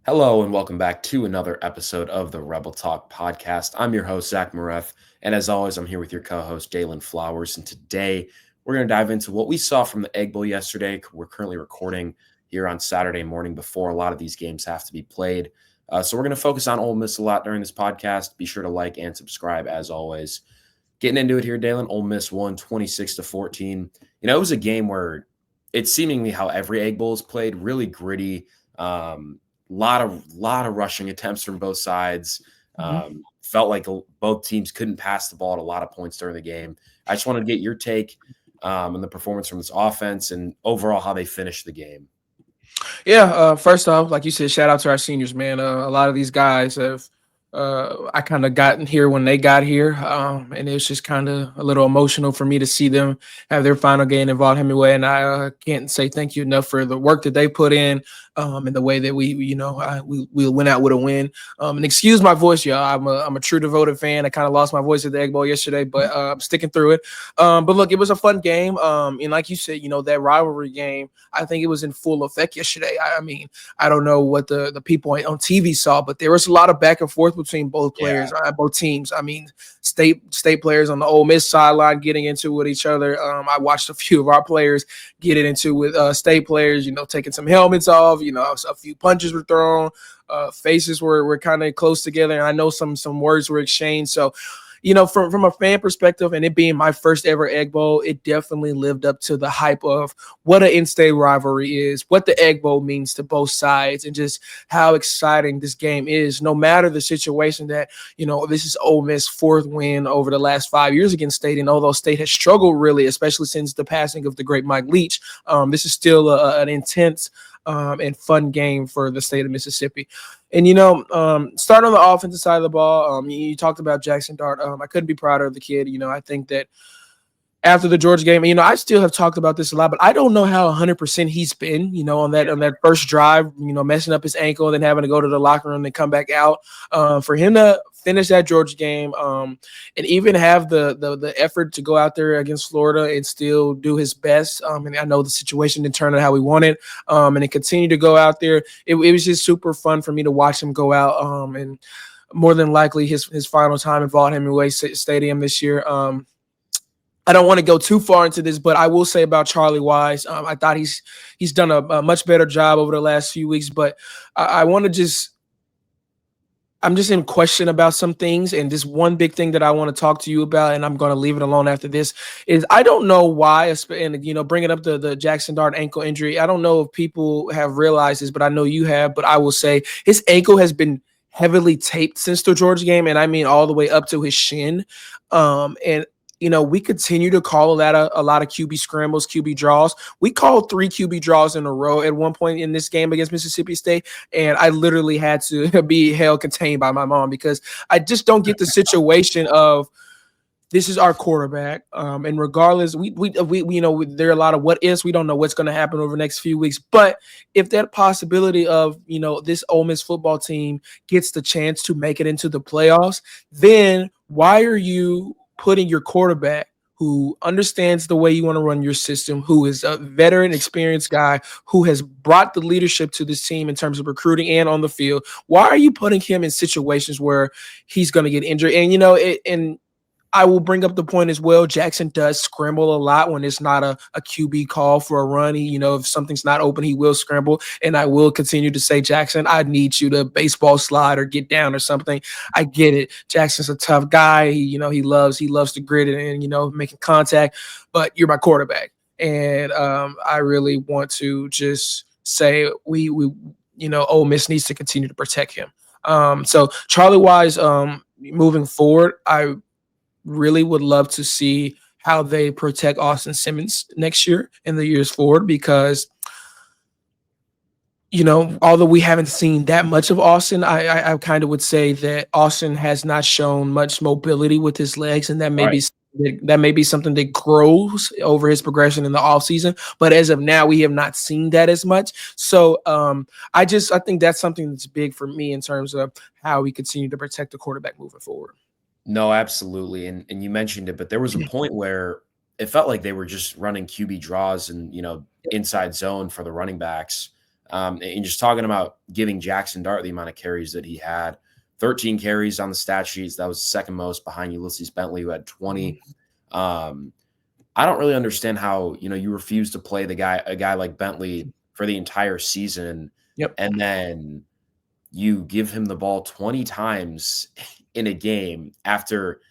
Hello and welcome back to another episode of the Rebel Talk podcast. I'm your host, Zach Moreth, and as always, I'm here with your co-host, Daylan Flowers. And today, we're going to dive into what we saw from the Egg Bowl yesterday. We're currently recording here on Saturday morning before a lot of these games have to be played. So we're going to focus on Ole Miss a lot during this podcast. Be sure to like and subscribe as always. Getting into it here, Daylan, Ole Miss won 26-14. It was a game where it's seemingly how every Egg Bowl is played, really gritty. Lot of rushing attempts from both sides. Felt like both teams couldn't pass the ball at a lot of points during the game. I just wanted to get your take on the performance from this offense and overall how they finished the game. Yeah, first off, like you said, shout out to our seniors, man. A lot of these guys have I kind of gotten here when they got here, and it's just kind of a little emotional for me to see them have their final game in Hemingway, and I can't say thank you enough for the work that they put in, and the way that we went out with a win. And excuse my voice, y'all. I'm a true devoted fan. I kind of lost my voice at the Egg Bowl yesterday, but I'm sticking through it. But look, it was a fun game, and like you said, that rivalry game, I think it was in full effect yesterday. I mean, I don't know what the people on TV saw, but there was a lot of back and forth between both players, both teams. I mean, state players on the Ole Miss sideline getting into with each other. I watched a few of our players get it into with state players, taking some helmets off. A few punches were thrown. Faces were kind of close together, and I know some words were exchanged. So, from a fan perspective, and it being my first ever Egg Bowl, it definitely lived up to the hype of what an in-state rivalry is, what the Egg Bowl means to both sides, and just how exciting this game is. No matter the situation that, this is Ole Miss' fourth win over the last 5 years against State, and although State has struggled really, especially since the passing of the great Mike Leach, this is still an intense and fun game for the state of Mississippi. And, starting on the offensive side of the ball, you talked about Jackson Dart. I couldn't be prouder of the kid. I think that after the Georgia game, I still have talked about this a lot, but I don't know how 100% he's been, on that first drive, messing up his ankle and then having to go to the locker room and come back out. For him to finish that Georgia game and even have the effort to go out there against Florida and still do his best. And I know the situation didn't turn out how we wanted, and it continued to go out there. It was just super fun for me to watch him go out, and more than likely his final time in Hemingway Stadium this year. I don't want to go too far into this, but I will say about Charlie Wise, I thought he's done a much better job over the last few weeks. But I want to I'm just in question about some things. And this one big thing that I want to talk to you about, and I'm going to leave it alone after this, is I don't know why, and bringing up the Jackson Dart ankle injury, I don't know if people have realized this, but I know you have. But I will say his ankle has been heavily taped since the Georgia game, and I mean all the way up to his shin. And we continue to call that a lot of QB scrambles, QB draws. We called 3 QB draws in a row at one point in this game against Mississippi State, and I literally had to be held contained by my mom because I just don't get the situation of this is our quarterback, and regardless, we there are a lot of what ifs. We don't know what's going to happen over the next few weeks, but if that possibility of this Ole Miss football team gets the chance to make it into the playoffs, then why are you putting your quarterback who understands the way you want to run your system, who is a veteran, experienced guy, who has brought the leadership to this team in terms of recruiting and on the field? Why are you putting him in situations where he's going to get injured? And, and I will bring up the point as well. Jackson does scramble a lot when it's not a QB call for a run. If something's not open, he will scramble. And I will continue to say, Jackson, I need you to baseball slide or get down or something. I get it. Jackson's a tough guy. He loves to grit it and, making contact, but you're my quarterback. And I really want to just say we Ole Miss needs to continue to protect him. So Charlie Wise, moving forward, I really would love to see how they protect Austin Simmons next year and the years forward because, although we haven't seen that much of Austin, I kind of would say that Austin has not shown much mobility with his legs, and that may be something that grows over his progression in the offseason. But as of now, we have not seen that as much. So I think that's something that's big for me in terms of how we continue to protect the quarterback moving forward. No, absolutely. And you mentioned it, but there was a point where it felt like they were just running QB draws and, inside zone for the running backs. And just talking about giving Jackson Dart the amount of carries that he had, 13 carries on the stat sheets. That was second most behind Ulysses Bentley, who had 20. I don't really understand how, you refuse to play a guy like Bentley for the entire season, Yep. and then you give him the ball 20 times in a game after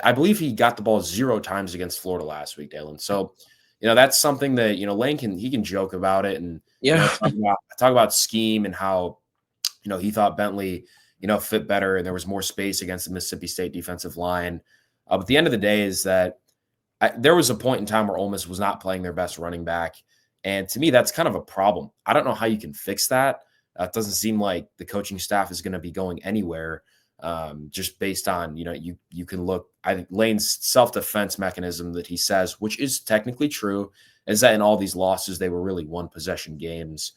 I believe he got the ball 0 times against Florida last week, Dalen. So, that's something that, Lane can joke about it and, Yeah. talk about scheme and how, he thought Bentley, fit better and there was more space against the Mississippi State defensive line. But the end of the day is that there was a point in time where Ole Miss was not playing their best running back. And to me, that's kind of a problem. I don't know how you can fix that. It doesn't seem like the coaching staff is going to be going anywhere, just based on, you can look. I think Lane's self-defense mechanism that he says, which is technically true, is that in all these losses, they were really one-possession games.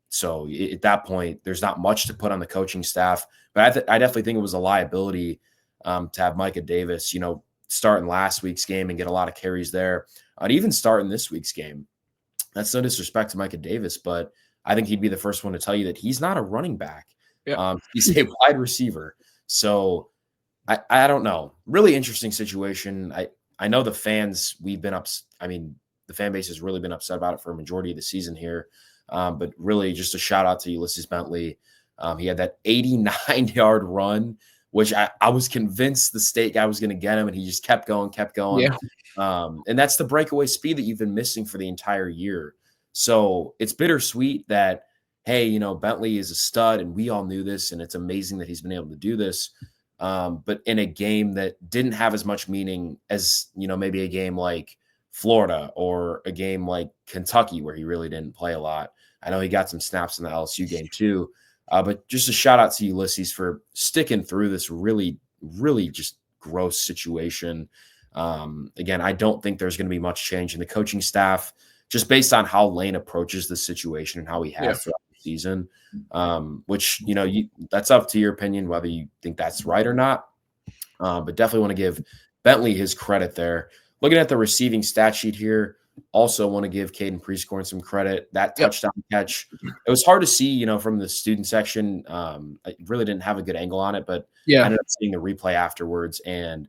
So at that point, there's not much to put on the coaching staff. But I definitely think it was a liability to have Micah Davis, start in last week's game and get a lot of carries there. I'd even start in this week's game. That's no disrespect to Micah Davis, but I think he'd be the first one to tell you that he's not a running back. Yep. He's a wide receiver. So I don't know. Really interesting situation. I know the fans, the fan base has really been upset about it for a majority of the season here. But really just a shout out to Ulysses Bentley. He had that 89-yard run, which I was convinced the state guy was going to get him, and he just kept going. Yeah. And that's the breakaway speed that you've been missing for the entire year. So it's bittersweet that, hey, Bentley is a stud, and we all knew this, and it's amazing that he's been able to do this. But in a game that didn't have as much meaning as, maybe a game like Florida or a game like Kentucky, where he really didn't play a lot. I know he got some snaps in the LSU game too. But just a shout out to Ulysses for sticking through this really, really just gross situation. Again, I don't think there's going to be much change in the coaching staff, just based on how Lane approaches the situation and how he has throughout the season. Which, that's up to your opinion, whether you think that's right or not. But definitely want to give Bentley his credit there. Looking at the receiving stat sheet here, also want to give Caden Prescorn some credit. That touchdown catch, it was hard to see, from the student section. I really didn't have a good angle on it, but I ended up seeing the replay afterwards. And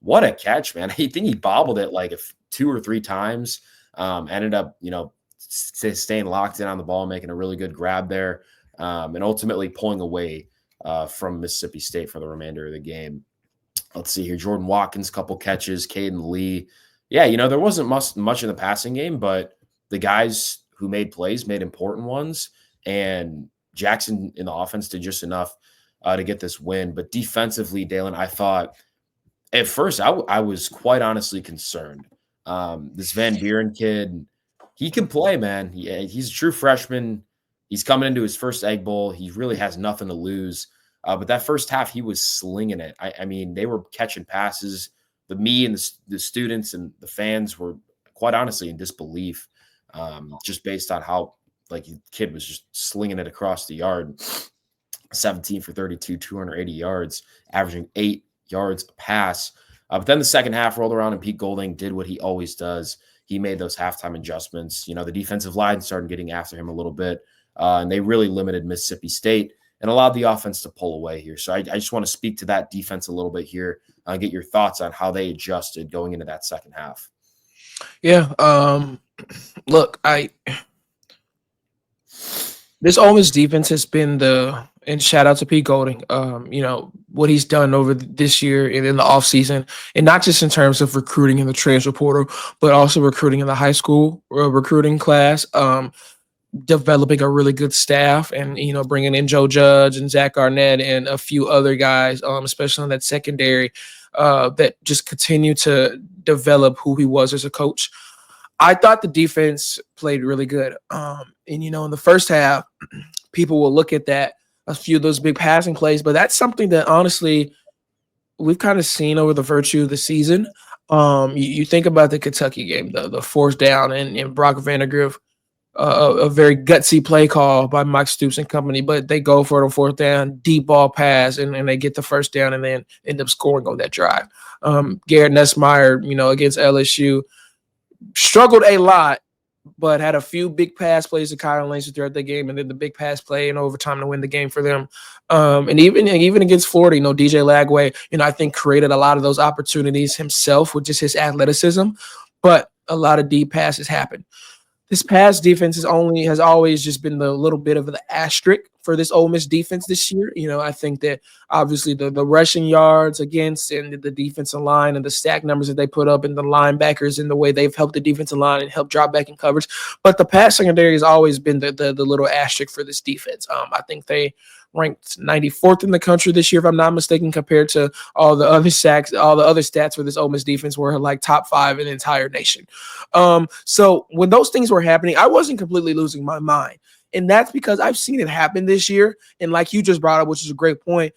what a catch, man. I think he bobbled it like 2 or 3 times. Ended up, staying locked in on the ball, making a really good grab there, and ultimately pulling away from Mississippi State for the remainder of the game. Let's see here. Jordan Watkins, couple catches. Caden Lee. Yeah, there wasn't much in the passing game, but the guys who made plays made important ones. And Jackson in the offense did just enough to get this win. But defensively, Dalen, I thought at first I was quite honestly concerned. This Van Buren kid, he can play, man. He's a true freshman. He's coming into his first Egg Bowl. He really has nothing to lose. But that first half, he was slinging it. I mean, they were catching passes. Me and the students and the fans were quite honestly in disbelief, just based on how the kid was just slinging it across the yard. 17 for 32, 280 yards, averaging 8 yards a pass. But then the second half rolled around and Pete Golding did what he always does. He made those halftime adjustments. The defensive line started getting after him a little bit, and they really limited Mississippi State and allowed the offense to pull away here. So I just want to speak to that defense a little bit here, get your thoughts on how they adjusted going into that second half. Yeah. Look, this Ole Miss defense has been and shout out to Pete Golding, what he's done over this year and in the offseason, and not just in terms of recruiting in the transfer portal, but also recruiting in the high school recruiting class, developing a really good staff and, bringing in Joe Judge and Zach Arnett and a few other guys, especially on that secondary, that just continue to develop who he was as a coach. I thought the defense played really good. And, in the first half, people will look at a few of those big passing plays, but that's something that honestly we've kind of seen over the virtue of the season. You think about the Kentucky game, the fourth down and Brock Vandegrift, a very gutsy play call by Mike Stoops and company, but they go for it on fourth down, deep ball pass, and they get the first down and then end up scoring on that drive. Garrett Nussmeier, against LSU, struggled a lot, but had a few big pass plays to Kyle Lane throughout the game, and then the big pass play in overtime to win the game for them. And even against Florida, DJ Lagway, I think created a lot of those opportunities himself with just his athleticism, but a lot of deep passes happened. This pass defense has always just been the little bit of the asterisk for this Ole Miss defense this year. I think that obviously the rushing yards against and the defensive line and the stack numbers that they put up and the linebackers and the way they've helped the defensive line and helped drop back in coverage. But the pass secondary has always been the little asterisk for this defense. I think they ranked 94th in the country this year, if I'm not mistaken, compared to all the other sacks, all the other stats for this Ole Miss defense were like top 5 in the entire nation. So when those things were happening, I wasn't completely losing my mind. And that's because I've seen it happen this year. And like you just brought up, which is a great point,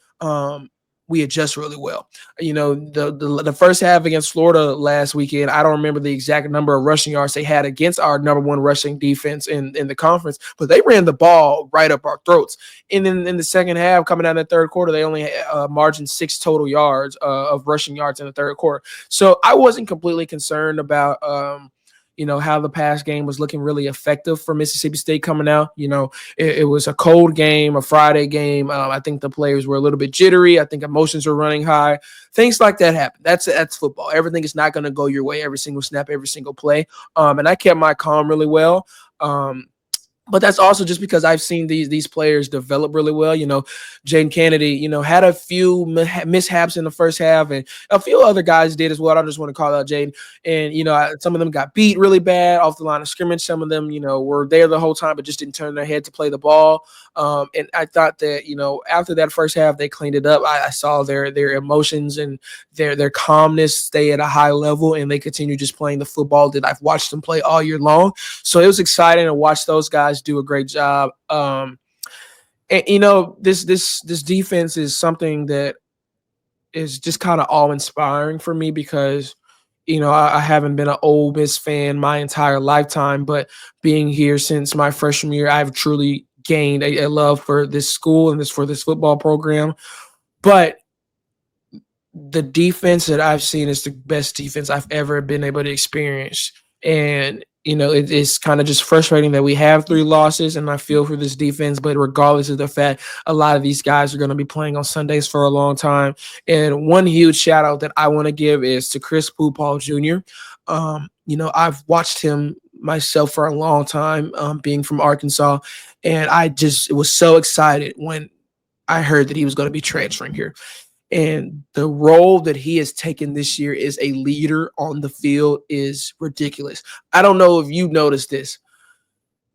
we adjust really well. The first half against Florida last weekend, I don't remember the exact number of rushing yards they had against our number one rushing defense in the conference, but they ran the ball right up our throats. And then in the second half, coming out in the third quarter, they only margined 6 total yards of rushing yards in the third quarter. So I wasn't completely concerned about how the pass game was looking really effective for Mississippi State coming out. It was a cold game, a Friday game. I think the players were a little bit jittery. I think emotions were running high. Things like that happen. That's football. Everything is not going to go your way every single snap, every single play. And I kept my calm really well. But that's also just because I've seen these players develop really well. Jaden Kennedy, had a few mishaps in the first half, and a few other guys did as well. I just want to call out Jaden. And, some of them got beat really bad off the line of scrimmage. Some of them, were there the whole time but just didn't turn their head to play the ball. And I thought that, after that first half, they cleaned it up. I saw their emotions and their calmness stay at a high level, and they continue just playing the football that I've watched them play all year long. So it was exciting to watch those guys do a great job. And this defense is something that is just kind of awe-inspiring for me because I haven't been an Ole Miss fan my entire lifetime, but being here since my freshman year, I've truly gained a love for this school and for this football program. But the defense that I've seen is the best defense I've ever been able to experience. And it's kind of just frustrating that we have 3 losses, and I feel for this defense. But regardless of the fact, a lot of these guys are going to be playing on Sundays for a long time. And one huge shout out that I want to give is to Chris Paul Jr. I've watched him myself for a long time, being from Arkansas, and I just was so excited when I heard that he was going to be transferring here. And the role that he has taken this year as a leader on the field is ridiculous. I don't know if you noticed this,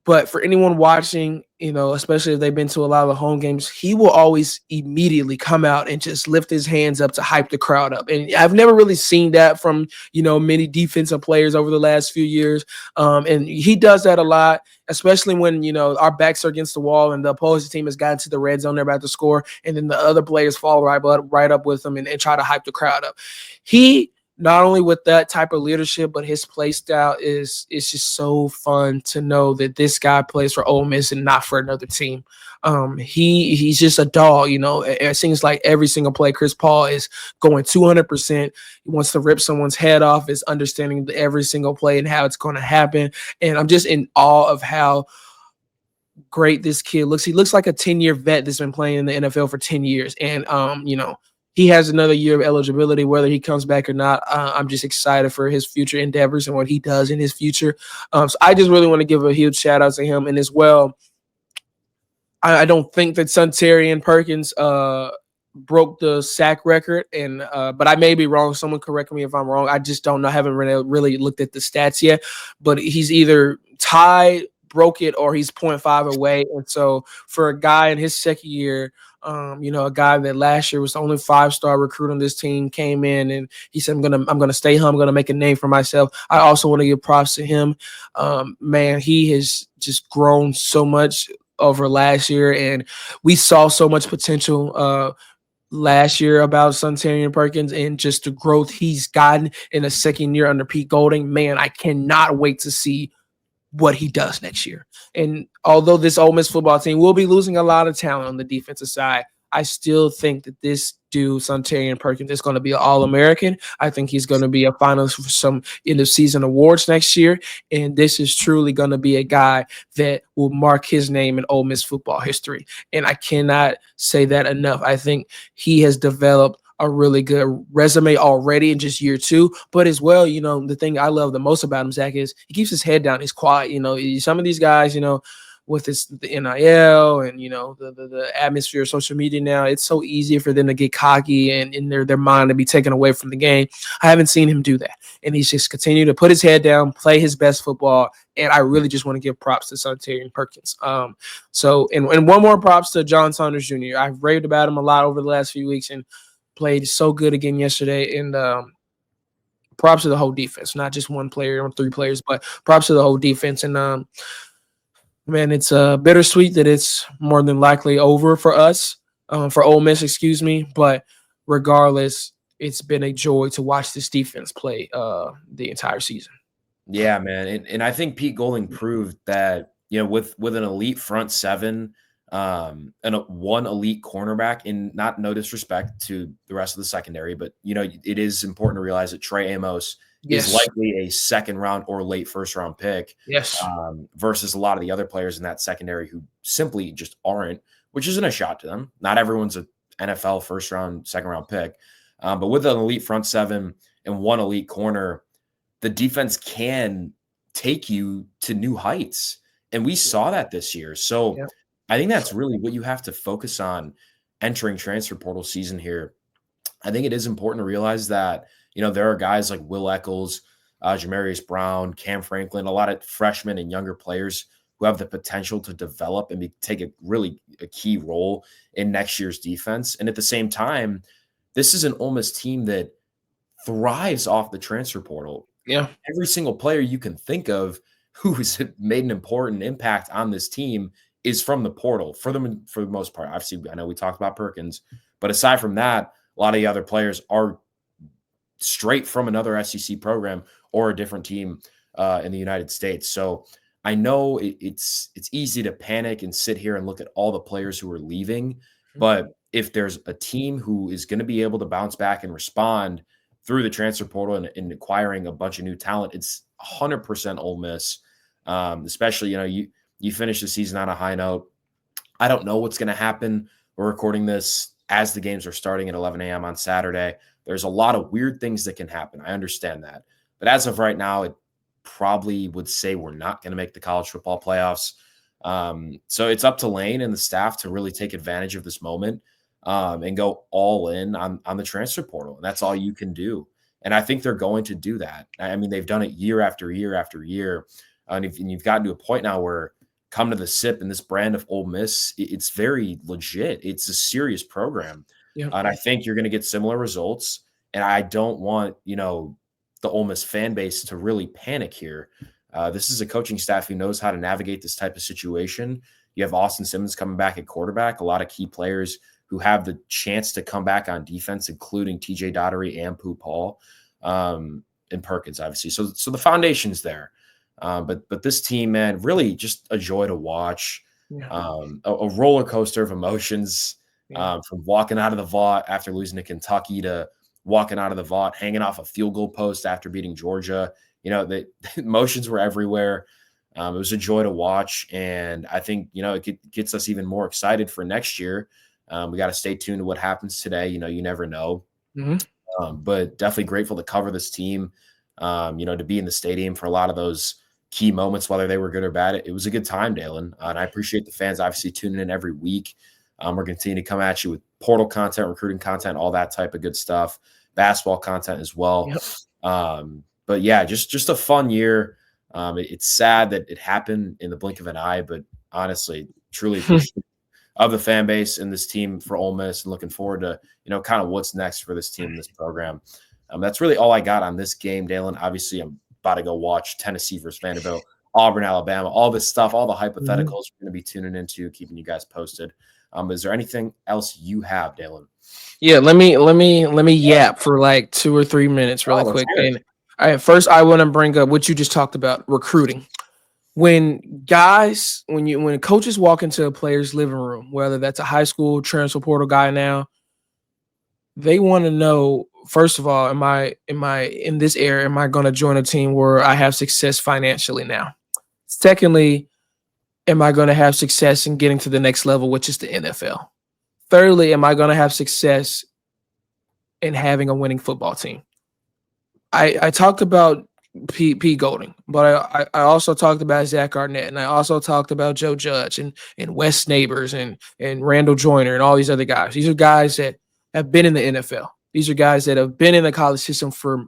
but for anyone watching, especially if they've been to a lot of the home games, he will always immediately come out and just lift his hands up to hype the crowd up. And I've never really seen that from, many defensive players over the last few years. And he does that a lot, especially when, our backs are against the wall and the opposing team has gotten to the red zone, they're about to score. And then the other players follow right up with them and try to hype the crowd up. He, not only with that type of leadership, but his play style is just so fun to know that this guy plays for Ole Miss and not for another team. He's just a dog, It seems like every single play, Chris Paul is going 200%. He wants to rip someone's head off. Is understanding every single play and how it's going to happen. And I'm just in awe of how great this kid looks. He looks like a 10-year vet that's been playing in the NFL for 10 years. And, he has another year of eligibility, whether he comes back or not. I'm just excited for his future endeavors and what he does in his future. So I just really want to give a huge shout out to him. And as well, I don't think that Sunterian Perkins broke the sack record, but I may be wrong. Someone correct me if I'm wrong. I just don't know. I haven't really looked at the stats yet, but he's either tied, broke it, or he's 0.5 away. And so for a guy in his second year, a guy that last year was the only 5-star recruit on this team, came in and he said, I'm gonna stay home, I'm gonna make a name for myself. I also want to give props to him. Man, he has just grown so much over last year, and we saw so much potential last year about Sunterian Perkins and just the growth he's gotten in a second year under Pete Golding. Man, I cannot wait to see what he does next year. And although this Ole Miss football team will be losing a lot of talent on the defensive side, I still think that this dude, Sunterian Perkins, is going to be an All-American. I think he's going to be a finalist for some end of season awards next year. And this is truly going to be a guy that will mark his name in Ole Miss football history. And I cannot say that enough. I think he has developed a really good resume already in just year two. But as well, the thing I love the most about him, Zach, is he keeps his head down. He's quiet. Some of these guys, with the NIL and the atmosphere of social media now, it's so easy for them to get cocky and in their mind to be taken away from the game. I haven't seen him do that, and he's just continued to put his head down, play his best football, and I really just want to give props to Sunterian Perkins. And one more props to John Saunders Jr. I've raved about him a lot over the last few weeks and played so good again yesterday, and props to the whole defense, not just one player or three players, but props to the whole defense. And man, it's bittersweet that it's more than likely over for us, for Ole Miss, excuse me. But regardless, it's been a joy to watch this defense play the entire season. Yeah, man. And I think Pete Golding proved that, with an elite front seven, and one elite cornerback, and no disrespect to the rest of the secondary, but it is important to realize that Trey Amos is likely a second round or late first round pick. Yes. Versus a lot of the other players in that secondary who simply just aren't, which isn't a shot to them. Not everyone's an NFL first round, second round pick. But with an elite front seven and one elite corner, the defense can take you to new heights. And we saw that this year. So I think that's really what you have to focus on entering transfer portal season here. I think it is important to realize that, there are guys like Will Eccles, Jamarius Brown, Cam Franklin, a lot of freshmen and younger players who have the potential to develop and take a key role in next year's defense. And at the same time, this is an Ole Miss team that thrives off the transfer portal. Yeah. Every single player you can think of who has made an important impact on this team is from the portal for the most part. Obviously, I know we talked about Perkins, but aside from that, a lot of the other players are straight from another SEC program or a different team in the United States. So I know it's easy to panic and sit here and look at all the players who are leaving, but if there's a team who is going to be able to bounce back and respond through the transfer portal and acquiring a bunch of new talent, it's 100% Ole Miss. Especially, you finish the season on a high note. I don't know what's going to happen. We're recording this as the games are starting at 11 a.m. on Saturday. There's a lot of weird things that can happen. I understand that. But as of right now, it probably would say we're not going to make the college football playoffs. So it's up to Lane and the staff to really take advantage of this moment and go all in on the transfer portal. And that's all you can do. And I think they're going to do that. I mean, they've done it year after year after year. And you've gotten to a point now where come to the SIP and this brand of Ole Miss, it's very legit. It's a serious program. Yeah. And I think you're going to get similar results. And I don't want, the Ole Miss fan base to really panic here. This is a coaching staff who knows how to navigate this type of situation. You have Austin Simmons coming back at quarterback, a lot of key players who have the chance to come back on defense, including TJ Dottery and Pooh Paul and Perkins, obviously. So the foundation's there. But this team, man, really just a joy to watch. Yeah. A roller coaster of emotions from walking out of the vault after losing to Kentucky to walking out of the vault, hanging off a field goal post after beating Georgia. The emotions were everywhere. It was a joy to watch. And I think, it gets us even more excited for next year. We got to stay tuned to what happens today. You never know. Mm-hmm. But definitely grateful to cover this team, to be in the stadium for a lot of those key moments, whether they were good or bad. It was a good time, Daylan. And I appreciate the fans obviously tuning in every week. We're continuing to come at you with portal content, recruiting content, all that type of good stuff, basketball content as well. Yep. But yeah, just a fun year. It's sad that it happened in the blink of an eye, but honestly, truly appreciate of the fan base and this team for Ole Miss, and looking forward to, kind of what's next for this team, this program. That's really all I got on this game, Daylan. Obviously, I'm about to go watch Tennessee versus Vanderbilt, Auburn, Alabama, all this stuff, all the hypotheticals we're going to be tuning into, keeping you guys posted. Is there anything else you have, Daylan? Yeah, let me yap for like 2 or 3 minutes really quick. And all right, first I want to bring up what you just talked about, recruiting. when coaches walk into a player's living room, whether that's a high school transfer portal guy now, they want to know, first of all, am I in this area? Am I going to join a team where I have success financially now? Secondly, am I going to have success in getting to the next level, which is the NFL? Thirdly, am I going to have success in having a winning football team? I talked about P. Golding, but I also talked about Zach Arnett, and I also talked about Joe Judge and Wes Neighbors and Randall Joyner and all these other guys. These are guys that have been in the NFL. These are guys that have been in the college system for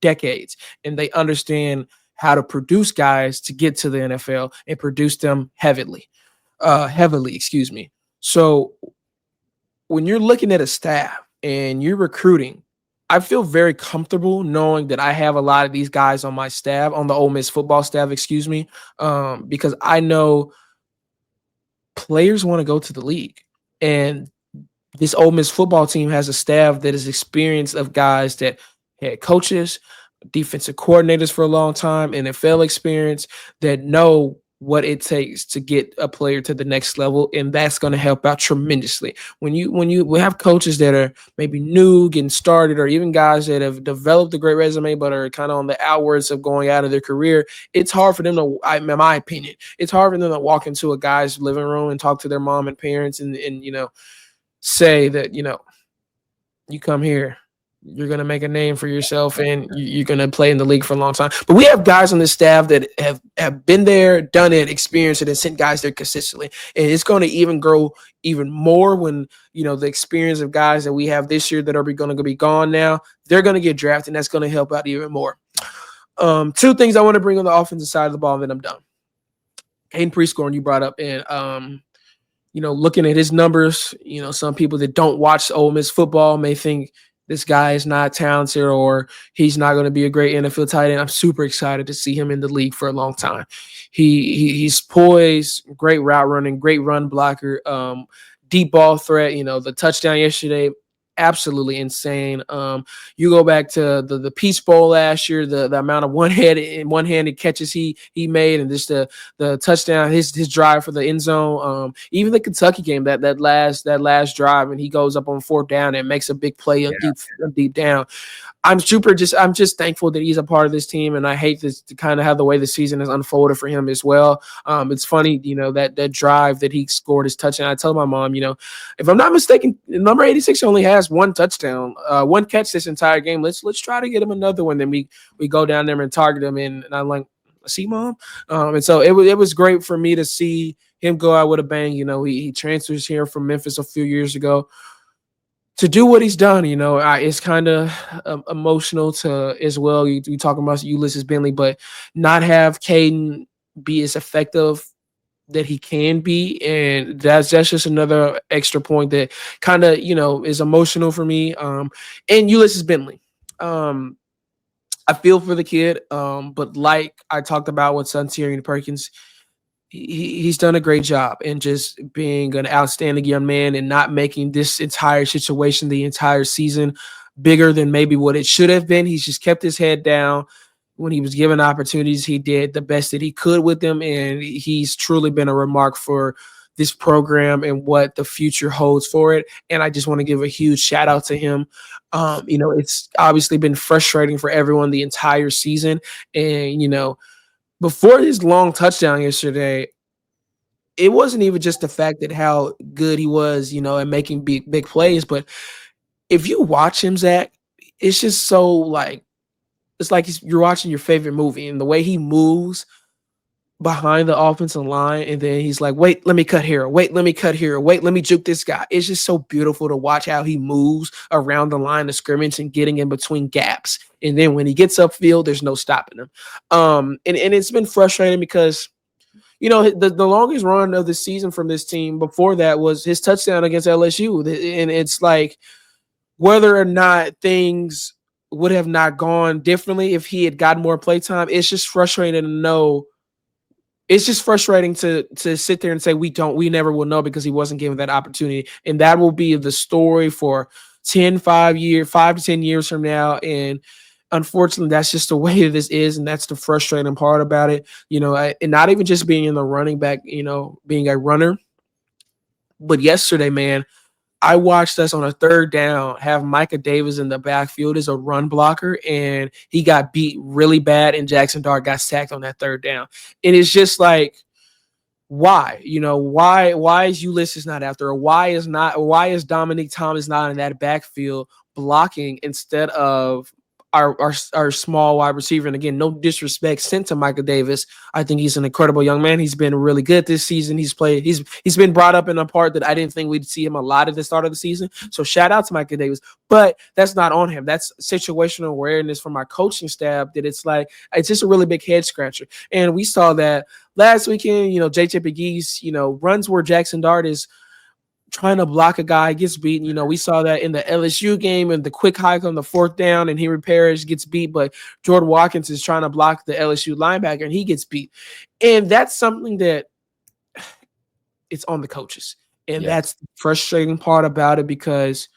decades, and they understand how to produce guys to get to the NFL and produce them heavily, excuse me. So when you're looking at a staff and you're recruiting, I feel very comfortable knowing that I have a lot of these guys on my staff, on the Ole Miss football staff, excuse me, because I know players want to go to the league. And this Ole Miss football team has a staff that is experienced of guys that had coaches, defensive coordinators for a long time, NFL experience, that know what it takes to get a player to the next level, and that's going to help out tremendously. When you have coaches that are maybe new, getting started, or even guys that have developed a great resume but are kind of on the outwards of going out of their career, it's hard for them to, in my opinion, it's hard for them to walk into a guy's living room and talk to their mom and parents and say that you come here, you're going to make a name for yourself, and you're going to play in the league for a long time. But we have guys on this staff that have been there, done it, experienced it, and sent guys there consistently. And it's going to even grow even more when, the experience of guys that we have this year that are going to be gone now, they're going to get drafted, and that's going to help out even more. Two things I want to bring on the offensive side of the ball, and then I'm done. Hayden Prescorn, you brought up, and looking at his numbers, some people that don't watch Ole Miss football may think this guy is not talented or he's not going to be a great NFL tight end. I'm super excited to see him in the league for a long time. He's poised, great route running, great run blocker, deep ball threat. The touchdown yesterday, absolutely insane. You go back to the Peach Bowl last year, the amount of one-handed catches he made, and just the touchdown, his drive for the end zone. Even the Kentucky game, that last drive, and he goes up on fourth down and makes a big play deep down. I'm just thankful that he's a part of this team, and I hate this to kind of have the way the season has unfolded for him as well. It's funny, that drive that he scored his touchdown. I told my mom, if I'm not mistaken, number 86 only has one touchdown, one catch this entire game. Let's try to get him another one. Then we go down there and target him, and I'm like, see, Mom. And so it was great for me to see him go out with a bang. He transfers here from Memphis a few years ago. To do what he's done, it's kind of emotional to as well. You talking about Ulysses Bentley, but not have Caden be as effective that he can be, and that's just another extra point that kind of is emotional for me. And Ulysses Bentley, I feel for the kid, but like I talked about with Sunterian Perkins, he's done a great job in just being an outstanding young man and not making this entire situation, the entire season, bigger than maybe what it should have been. He's just kept his head down. When he was given opportunities, he did the best that he could with them, and he's truly been a remark for this program and what the future holds for it. And I just want to give a huge shout out to him. It's obviously been frustrating for everyone the entire season, and before his long touchdown yesterday, it wasn't even just the fact that how good he was, and making big plays. But if you watch him, Zach, it's just so it's like you're watching your favorite movie, and the way he moves behind the offensive line, and then he's like, wait, let me cut here. Wait, let me cut here. Wait, let me juke this guy. It's just so beautiful to watch how he moves around the line of scrimmage and getting in between gaps. And then when he gets upfield, there's no stopping him. And it's been frustrating because, the longest run of the season from this team before that was his touchdown against LSU. And it's like whether or not things would have not gone differently if he had gotten more playtime, it's just frustrating to know. It's just frustrating to sit there and say we never will know because he wasn't given that opportunity. And that will be the story for 5 to 10 years from now. And unfortunately, that's just the way this is, and that's the frustrating part about it. And not even just being in the running back, being a runner, but yesterday, man, I watched us on a third down have Micah Davis in the backfield as a run blocker, and he got beat really bad, and Jackson Dart got sacked on that third down. And it's just like, why? Why is Ulysses not after, or why is Dominique Thomas not in that backfield blocking instead of our small wide receiver? And again, no disrespect sent to Michael Davis. I think he's an incredible young man. He's been really good this season. He's been brought up in a part that I didn't think we'd see him a lot at the start of the season. So shout out to Michael Davis. But that's not on him. That's situational awareness from our coaching staff, that it's just a really big head scratcher. And we saw that last weekend. JJ McGee's, runs where Jackson Dart is trying to block a guy, gets beaten. We saw that in the LSU game and the quick hike on the fourth down, and Henry Parrish gets beat, but Jordan Watkins is trying to block the LSU linebacker and he gets beat. And that's something that it's on the coaches. And that's the frustrating part about it, because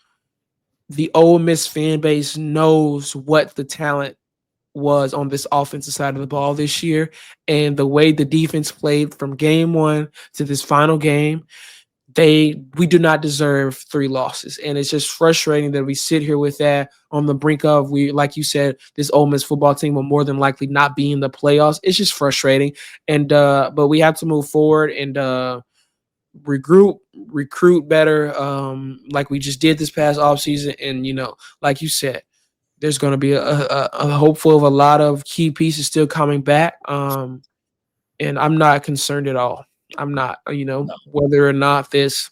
the Ole Miss fan base knows what the talent was on this offensive side of the ball this year, and the way the defense played from game one to this final game. We do not deserve 3 losses. And it's just frustrating that we sit here with that on the brink of, like you said, this Ole Miss football team will more than likely not be in the playoffs. It's just frustrating. And but we have to move forward and recruit better, like we just did this past offseason. And like you said, there's going to be a hopeful of a lot of key pieces still coming back. And I'm not concerned at all. I'm not, whether or not this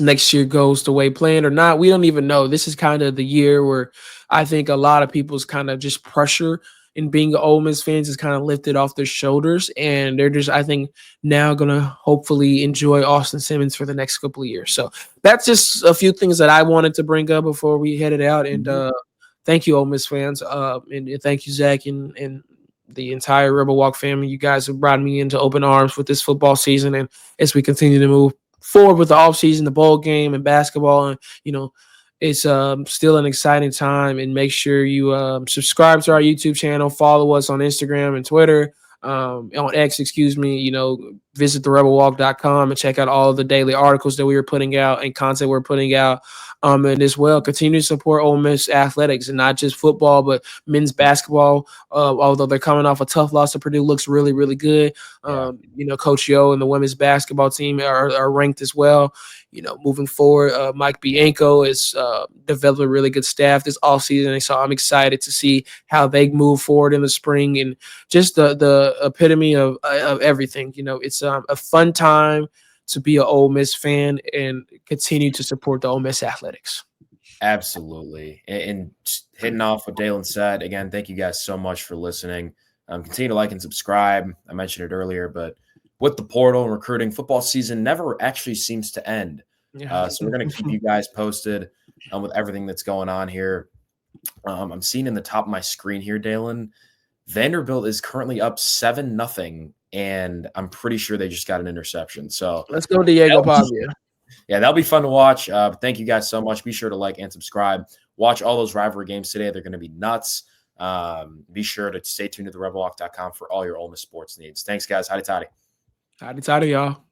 next year goes the way planned or not, we don't even know. This is kind of the year where I think a lot of people's kind of just pressure in being Ole Miss fans is kind of lifted off their shoulders, and they're just, I think, now going to hopefully enjoy Austin Simmons for the next couple of years. So that's just a few things that I wanted to bring up before we headed out. And thank you, Ole Miss fans, and thank you, Zach, and the entire Rebel Walk family. You guys have brought me into open arms with this football season, and as we continue to move forward with the offseason, the bowl game, and basketball, and it's still an exciting time. And make sure you subscribe to our YouTube channel, follow us on Instagram and Twitter, on X, excuse me. Visit therebelwalk.com and check out all the daily articles that we are putting out and content we're putting out. And as well, continue to support Ole Miss athletics, and not just football, but men's basketball. Although they're coming off a tough loss to Purdue, looks really, really good. Coach Yo and the women's basketball team are ranked as well. Moving forward, Mike Bianco is developed a really good staff this offseason, so I'm excited to see how they move forward in the spring, and just the epitome of everything. It's a fun time to be an Ole Miss fan and continue to support the Ole Miss athletics. Absolutely. And hitting off what Daylan said, again, thank you guys so much for listening. Continue to like and subscribe. I mentioned it earlier, but with the portal and recruiting, football season never actually seems to end. So we're going to keep you guys posted with everything that's going on here. I'm seeing in the top of my screen here, Daylan, Vanderbilt is currently up 7-0, and I'm pretty sure they just got an interception. So let's go, Diego Pavia. Yeah, that'll be fun to watch. Thank you guys so much. Be sure to like and subscribe. Watch all those rivalry games today. They're going to be nuts. Be sure to stay tuned to therebelwalk.com for all your Ole Miss sports needs. Thanks, guys. Howdy, toddy. Howdy, toddy, y'all.